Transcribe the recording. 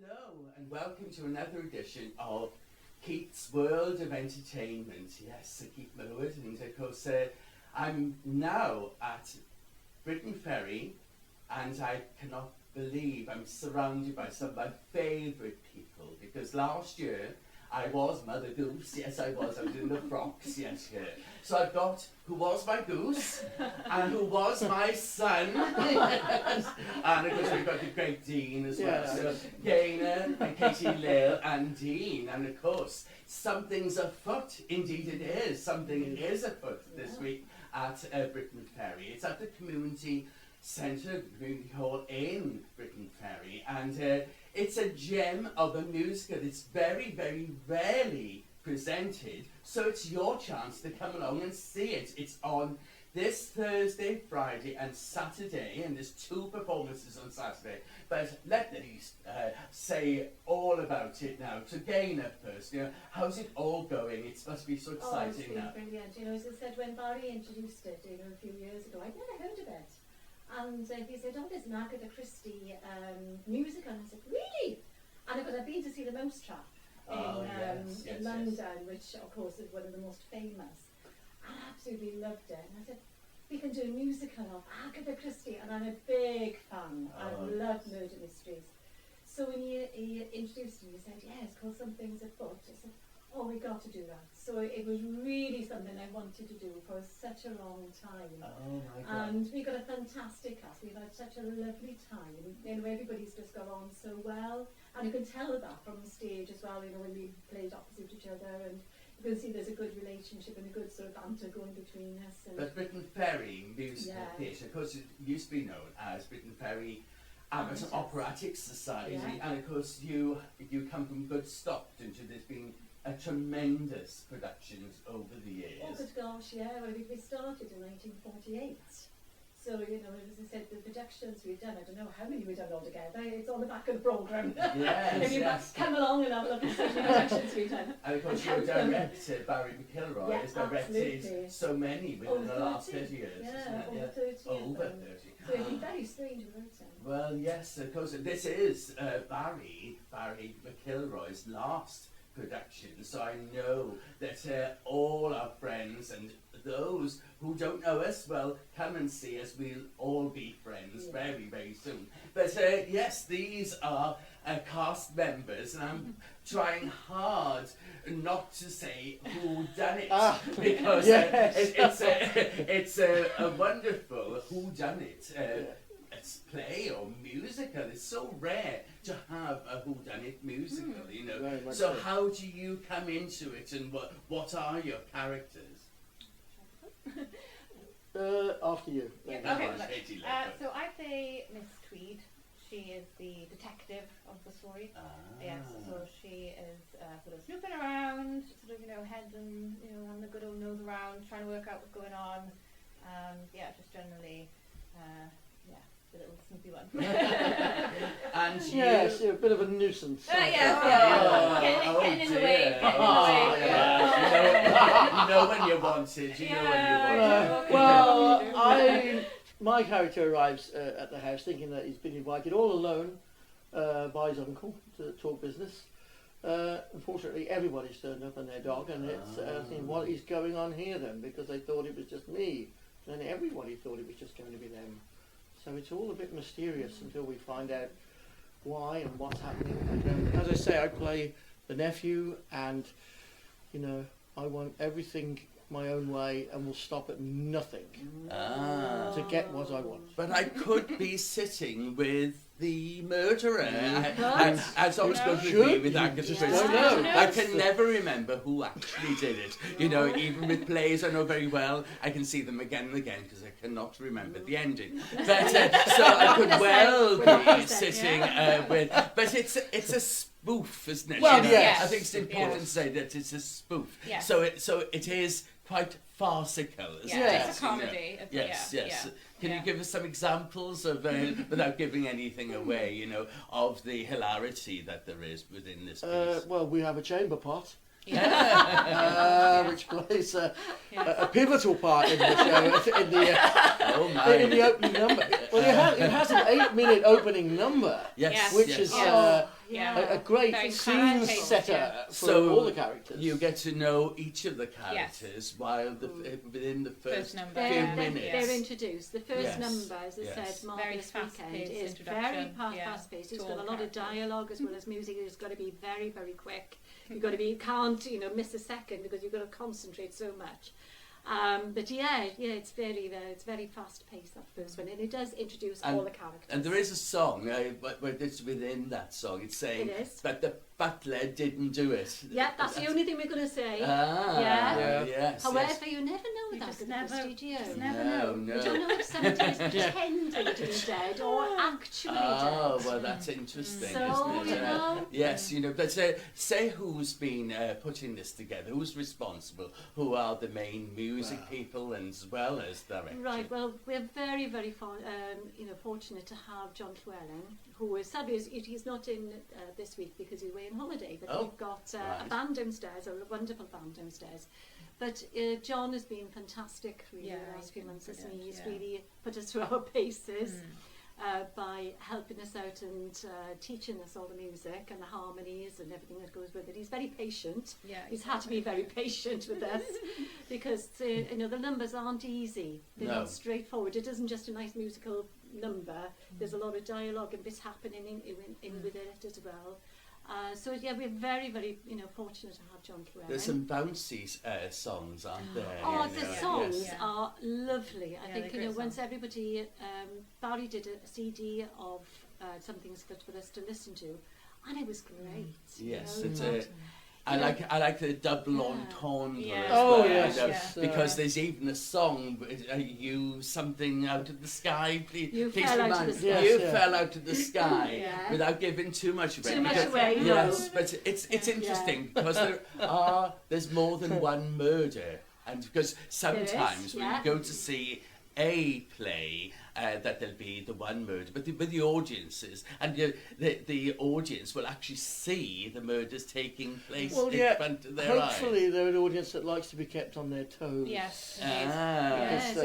Hello and welcome to another edition of Keith's World of Entertainment. Yes, Keith Milward, and of course I'm now at Briton Ferry, and I cannot believe I'm surrounded by some of my favourite people, because last year I was Mother Goose. Yes, I was in the frocks, yes. So I've got who was my goose and who was my son. Yes. And of course we've got the great Dean as well. So Gaynor and Katie Lil and Dean. And of course something's afoot. Indeed it is. Something is afoot this week at Briton Ferry. It's at the Community Centre, Community Hall in Briton Ferry. And it's a gem of a musical. It's very, very rarely presented, so it's your chance to come along and see it. It's on this Thursday, Friday and Saturday, and there's 2 performances on Saturday. But let me say all about it now. To Gaynor first, how's it all going? It must be so exciting now. It's been brilliant. As I said, when Barry introduced it, a few years ago, I'd never heard of it. And he said, oh, there's an Agatha Christie musical. And I said, really? And because I've been to see the Mousetrap in London, which of course is one of the most famous. I absolutely loved it. And I said, we can do a musical of Agatha Christie. And I'm a big fan. I love murder mysteries. So when he introduced me, he said, yeah, it's called Something's Afoot. I said, oh, we got to do that. So it was really something I wanted to do for such a long time. Oh my God. And we got a fantastic cast. We've had such a lovely time. Everybody's just got on so well. And you can tell that from the stage as well, when we played opposite each other. And you can see there's a good relationship and a good sort of banter going between us. And but Briton Ferry Musical Theatre, of course, it used to be known as Briton Ferry Amateur Operatic Society. And of course, you come from good stock, don't you? There's been a tremendous productions over the years. Oh good gosh, yeah. Well, we started in 1948. So, as I said, the productions we've done, I don't know how many we've done altogether. It's on the back of the programme. Yes, if you come along and have a look at the productions we've done. And of course, your director, Barry McIlroy, has directed so many within the last 30 years. Yeah, over 30. Over 30. So it'd be very strange without him. Well, yes, of course. This is Barry McIlroy's last production, so I know that all our friends and those who don't know us, well, come and see us. We'll all be friends very, very soon. But yes, these are cast members, and I'm trying hard not to say who done it, because it's a wonderful who done it. Play or musical. It's so rare to have a whodunit musical, So so how do you come into it, and what are your characters? after you. Yeah, No, okay, it's look, Katie Lil, but- so I play Miss Tweed. She is the detective of the story. Yes, so she is sort of snooping around, sort of, heads and, having a good old nose around, trying to work out what's going on. Just generally, the little snoopy one. And you... Yes, you're a bit of a nuisance. Getting in the dear. way. You know when you're wanted. You know when you're wanted. My character arrives at the house thinking that he's been invited all alone by his uncle to talk business. Unfortunately, everybody's turned up on their dog, and it's thinking, what is going on here then? Because they thought it was just me, and everybody thought it was just going to be them. So it's all a bit mysterious until we find out why and what's happening. And, as I say, I play the nephew, and I want everything my own way and will stop at nothing to get what I want. But I could be sitting with the murderer. As I was going to be with Agatha Christie. I can never remember who actually did it. Even with plays I know very well, I can see them again and again because I cannot remember the ending. But so I could well be sitting with. But it's a spoof, isn't it? Well, yes. I think it's important to say that it's a spoof. Yes. So it is quite farcical. It's a comedy. Yes. Can you give us some examples of, without giving anything away, of the hilarity that there is within this piece? Well, we have a chamber pot. which plays a pivotal part in the show in the opening number. Well, it has an 8-minute opening number, which is a great Very scene fast-paced, setter for all the characters. You get to know each of the characters while within the first number. few They're minutes. introduced. The first number, as I said, Very Marvelous fast-paced Weekend, is introduction, very fast-paced. It's to got a all lot of characters. dialogue as well as music. It's got to be very, very quick. You can't, miss a second because you've got to concentrate so much. But it's very fast-paced, that first one, and it does introduce all the characters. And there is a song, but it's within that song. It's saying, It is. but the butler didn't do it. Yeah, that's the only thing we're going to say. Yes. However, you never know with You just Agatha never- Christie, do you? just never No, You don't know if somebody is pretending to be dead or actually Oh, dead. well, that's interesting, So, isn't it? Yes, but say who's been putting this together, who's responsible, who are the main music people as well as director. Right, well, we're very, very fortunate to have John Llewellyn, who is sadly he's not in this week because he's away on holiday, but we've got a band downstairs, a wonderful band downstairs. But John has been fantastic really the last few months, hasn't he? He's really put us through our paces by helping us out and teaching us all the music and the harmonies and everything that goes with it. He's very patient. He's had to be very patient with us because the numbers aren't easy. They're not straightforward. It isn't just a nice musical number. There's a lot of dialogue and bits happening in with it as well. We're very, very, fortunate to have John Llewellyn. There's some bouncy songs, aren't there? Oh, the songs are lovely. I think, once everybody, Barry did a CD of some things for us to listen to, and it was great. Yes, you know, it's I like the double entendre as Oh, well, yes. because there's even a song, you something out of the sky, please, You please fell out remind of the me. sky. You Yes, fell out of the sky, Yeah. without giving too much away. Too much because- away, no. Yes, but it's interesting because there's more than one murder, and because sometimes when you go to see a play, that there'll be the one murder, but the audiences, and the audience will actually see the murders taking place in front of their eyes. Hopefully they're an audience that likes to be kept on their toes. Yes. Ah. Because,